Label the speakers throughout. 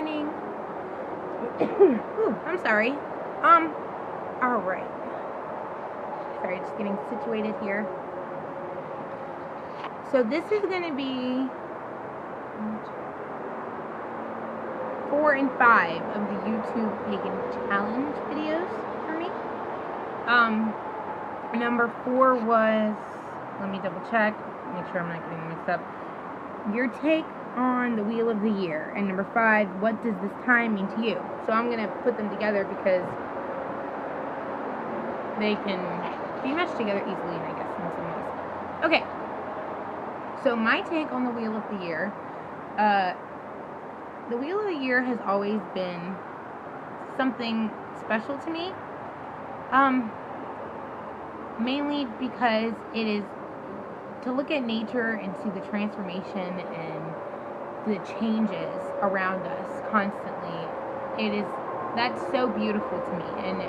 Speaker 1: beginning. Ooh, I'm sorry. Alright. Sorry, just getting situated here. So this is going to be 4 and 5 of the YouTube Pagan Challenge videos for me. Number 4 was, let me double check, make sure I'm not getting them mixed up. Your take on the Wheel of the Year. And number 5, what does this time mean to you? So I'm going to put them together because they can be meshed together easily, I guess, in some ways. Okay. So my take on the Wheel of the Year. The Wheel of the Year has always been something special to me. Mainly because it is to look at nature and see the transformation and the changes around us constantly. That's so beautiful to me, and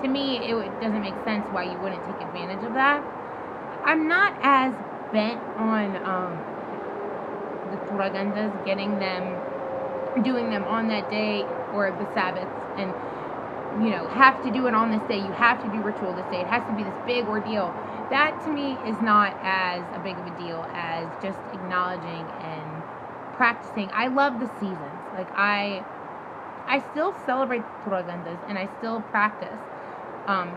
Speaker 1: to me it doesn't make sense why you wouldn't take advantage of that. I'm not as bent on the Turagandas, doing them on that day or the Sabbaths, and have to do it on this day. You have to do ritual this day. It has to be this big ordeal. That to me is not as a big of a deal as just acknowledging and practicing. I love the seasons. Like I still celebrate Turagandas and I still practice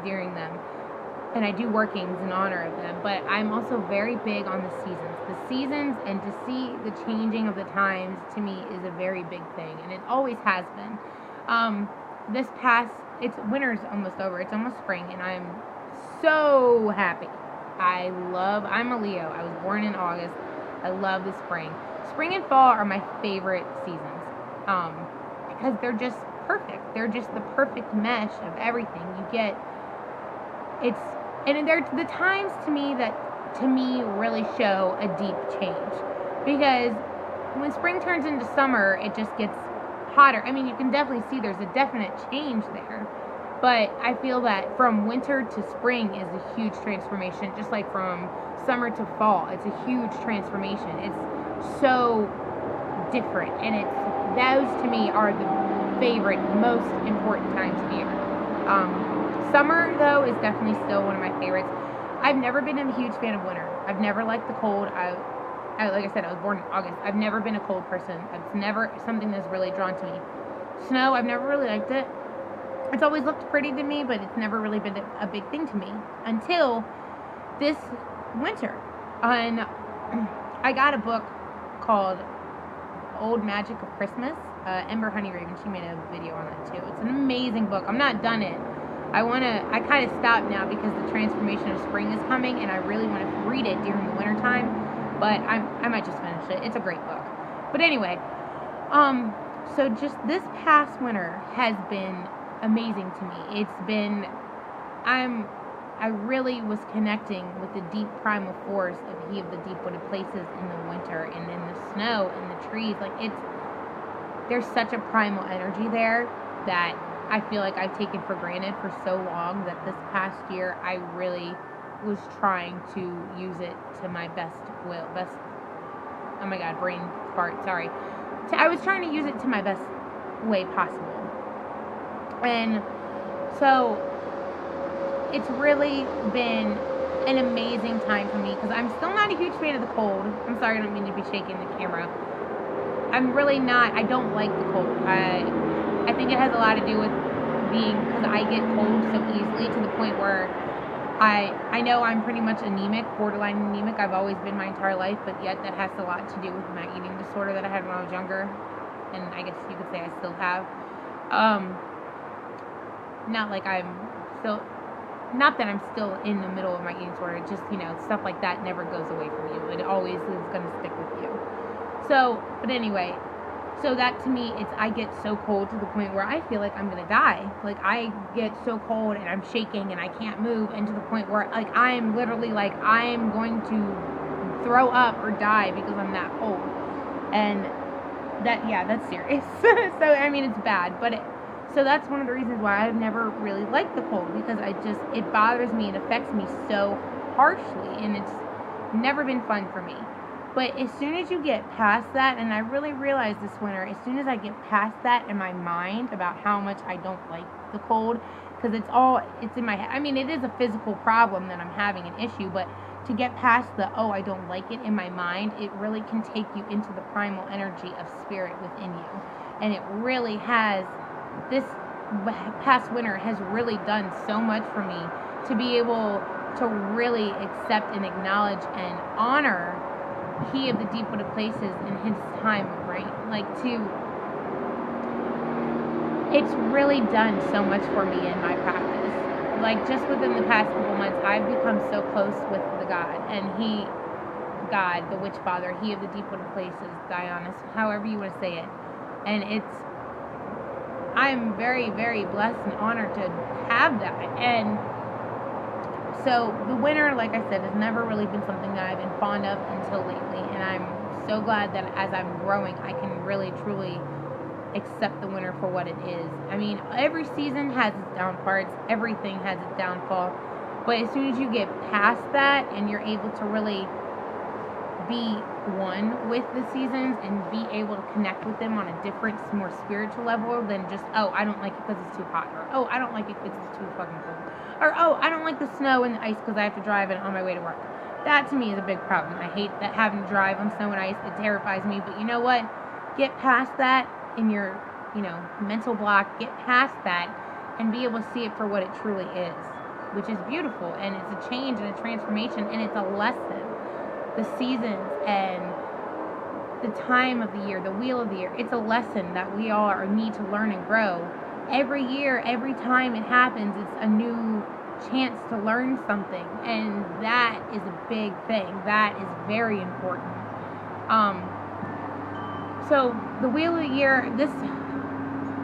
Speaker 1: during them. And I do workings in honor of them. But I'm also very big on the seasons. The seasons, and to see the changing of the times, to me is a very big thing. And it always has been. Winter's almost over. It's almost spring, and I'm so happy. I'm a Leo. I was born in August. I love the spring. Spring and fall are my favorite seasons, because they're just perfect. They're just the perfect mesh of everything. They're the times to me that, to me, really show a deep change. Because when spring turns into summer, it just gets hotter. I mean, you can definitely see there's a definite change there. But I feel that from winter to spring is a huge transformation, just like from summer to fall. It's a huge transformation. It's so different, and those to me are the favorite, most important times of year. Summer, though, is definitely still one of my favorites. I've never been a huge fan of winter. I've never liked the cold. Like I said, I was born in August. I've never been a cold person. It's never something that's really drawn to me. Snow, I've never really liked it. It's always looked pretty to me, but it's never really been a big thing to me until this winter. And I got a book called Old Magic of Christmas. Ember Honeyraven, she made a video on that too. It's an amazing book. I'm not done it. I kind of stopped now because the transformation of spring is coming, and I really want to read it during the winter time. But I might just finish it. It's a great book. But anyway, so just this past winter has been amazing to me. I really was connecting with the deep primal force of He of the Deep Wooded Places in the winter, and in the snow and the trees. There's such a primal energy there that I feel like I've taken for granted for so long, that this past year I really was trying to use it to my oh my god, brain fart, sorry. I was trying to use it to my best way possible. And so it's really been an amazing time for me, because I'm still not a huge fan of the cold. I'm sorry, I don't mean to be shaking the camera. I'm really not. I don't like the cold. I think it has a lot to do with because I get cold so easily, to the point where I know I'm pretty much anemic, borderline anemic. I've always been my entire life, but yet that has a lot to do with my eating disorder that I had when I was younger, and I guess you could say I still have. Not that I'm still in the middle of my eating disorder. It's just, stuff like that never goes away from you. It always is going to stick with you. So, but anyway, so that to me, I get so cold to the point where I feel like I'm going to die. Like, I get so cold and I'm shaking and I can't move, and to the point where, I am literally I am going to throw up or die because I'm that cold. And that's serious. So, I mean, it's bad, but so that's one of the reasons why I've never really liked the cold, because it bothers me and affects me so harshly, and it's never been fun for me. But as soon as you get past that, and I really realized this winter, as soon as I get past that in my mind about how much I don't like the cold, because it's in my head. I mean, it is a physical problem that I'm having an issue, but to get past I don't like it in my mind, it really can take you into the primal energy of spirit within you. And it really has, this past winter has really done so much for me to be able to really accept and acknowledge and honor He of the deep wooded places in His time, right? Like it's really done so much for me in my practice. Like just within the past couple months, I've become so close with the God, and God, the Witch Father, He of the deep wooded places, Dionysus, however you want to say it. And I'm very, very blessed and honored to have that. And so the winter, like I said, has never really been something that I've been fond of until lately. And I'm so glad that as I'm growing, I can really, truly accept the winter for what it is. I mean, every season has its downfalls. Everything has its downfall. But as soon as you get past that and you're able to really be one with the seasons and be able to connect with them on a different, more spiritual level than just, I don't like it because it's too hot, or I don't like it because it's too fucking cold, or I don't like the snow and the ice because I have to drive it on my way to work. That to me is a big problem. I hate that having to drive on snow and ice. It terrifies me. But you know what? Get past that in your, mental block. Get past that and be able to see it for what it truly is, which is beautiful, and it's a change and a transformation, and it's a lesson. The seasons and the time of the year, the wheel of the year, it's a lesson that we all need to learn and grow. Every year, every time it happens, it's a new chance to learn something, and that is a big thing. That is very important. So the wheel of the year,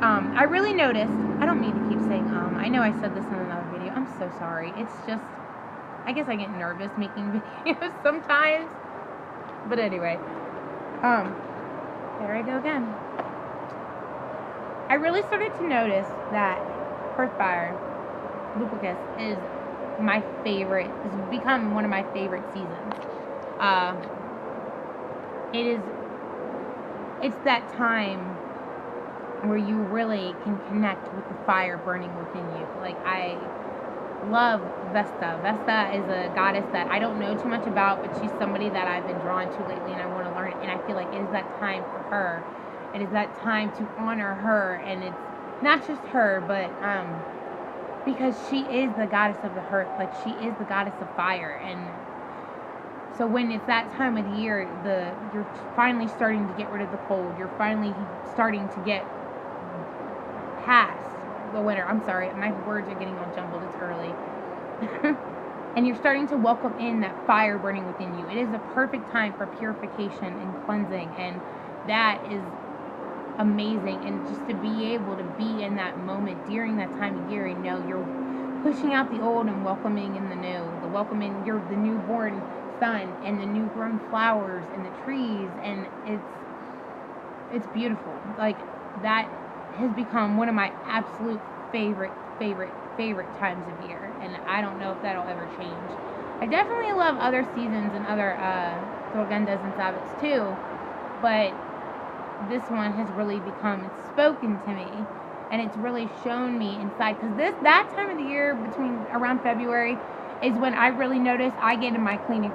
Speaker 1: I really noticed, I don't mean to keep saying I know I said this in another video, I'm so sorry. It's just, I guess I get nervous making videos sometimes. But anyway, there I go again. I really started to notice that Earth Fire, Lupicus, is my favorite, has become one of my favorite seasons. It's that time where you really can connect with the fire burning within you. Like, I love Vesta. Vesta is a goddess that I don't know too much about, but she's somebody that I've been drawn to lately, and I want to learn it. And I feel like it is that time for her. It is that time to honor her, and it's not just her, but because she is the goddess of the hearth, like she is the goddess of fire. And so when it's that time of the year, you're finally starting to get rid of the cold. You're finally starting to get past the winter. I'm sorry, my words are getting all jumbled. It's early. And you're starting to welcome in that fire burning within you. It is a perfect time for purification and cleansing, and that is amazing. And just to be able to be in that moment during that time of year, you're pushing out the old and welcoming in the new. The newborn sun and the new grown flowers and the trees, and it's beautiful. Like, that has become one of my absolute favorite times of year, and I don't know if that'll ever change. I definitely love other seasons and other Torgendas and Sabbats too, but this one has really it's spoken to me, and it's really shown me inside, because that time of the year between around February is when I really notice I get in my cleaning,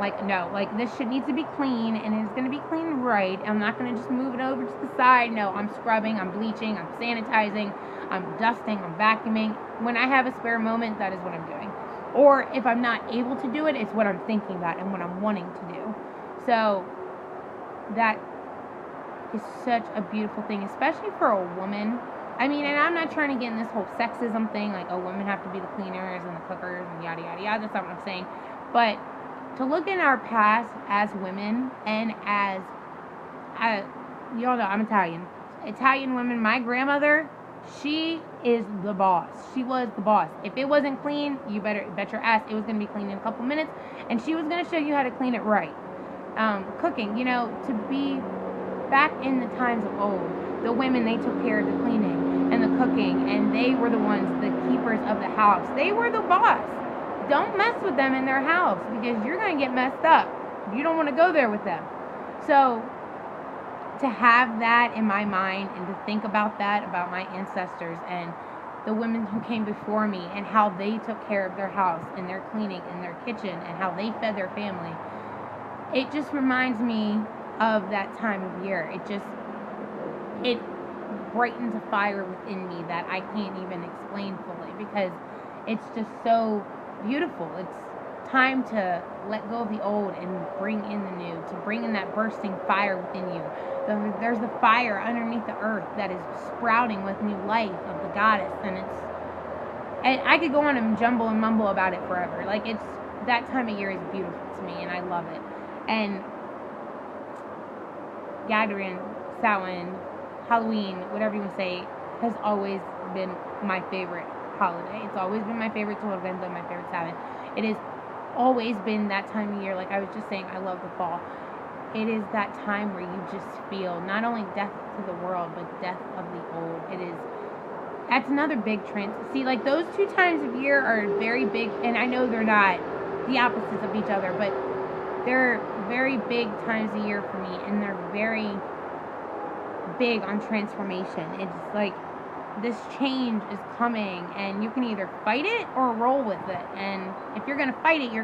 Speaker 1: this shit needs to be clean, and it's going to be clean right. I'm not going to just move it over to the side. No, I'm scrubbing, I'm bleaching, I'm sanitizing, I'm dusting, I'm vacuuming. When I have a spare moment, that is what I'm doing. Or if I'm not able to do it, it's what I'm thinking about and what I'm wanting to do. So that is such a beautiful thing, especially for a woman. I mean, and I'm not trying to get in this whole sexism thing, like, women have to be the cleaners and the cookers and yada, yada, yada. That's not what I'm saying. But to look in our past as women, and as, y'all know I'm Italian. Italian women, my grandmother, she is the boss. She was the boss. If it wasn't clean, you better bet your ass it was going to be clean in a couple minutes, and she was going to show you how to clean it right. Cooking, to be back in the times of old, the women, they took care of the cleaning and the cooking, and they were the ones, the keepers of the house. They were the boss. Don't mess with them in their house, because you're going to get messed up. You don't want to go there with them. So to have that in my mind and to think about that, about my ancestors and the women who came before me and how they took care of their house and their cleaning and their kitchen and how they fed their family, it just reminds me of that time of year. It brightens a fire within me that I can't even explain fully, because it's just so beautiful. It's time to let go of the old and bring in the new, to bring in that bursting fire within you. There's the fire underneath the earth that is sprouting with new life of the goddess, and I could go on and jumble and mumble about it forever. Like, it's, that time of year is beautiful to me, and I love it. And Gagarin, Samhain, Halloween, whatever you want to say, has always been my favorite holiday. It's always been my favorite Torvenda, my favorite Samhain. It has always been that time of year. Like I was just saying, I love the fall. It is that time where you just feel not only death to the world, but death of the old. That's another big trend. See, like, those two times of year are very big, and I know they're not the opposites of each other, but they're very big times a year for me, and they're very big on transformation. It's like this change is coming, and you can either fight it or roll with it. And if you're going to fight it, you're going to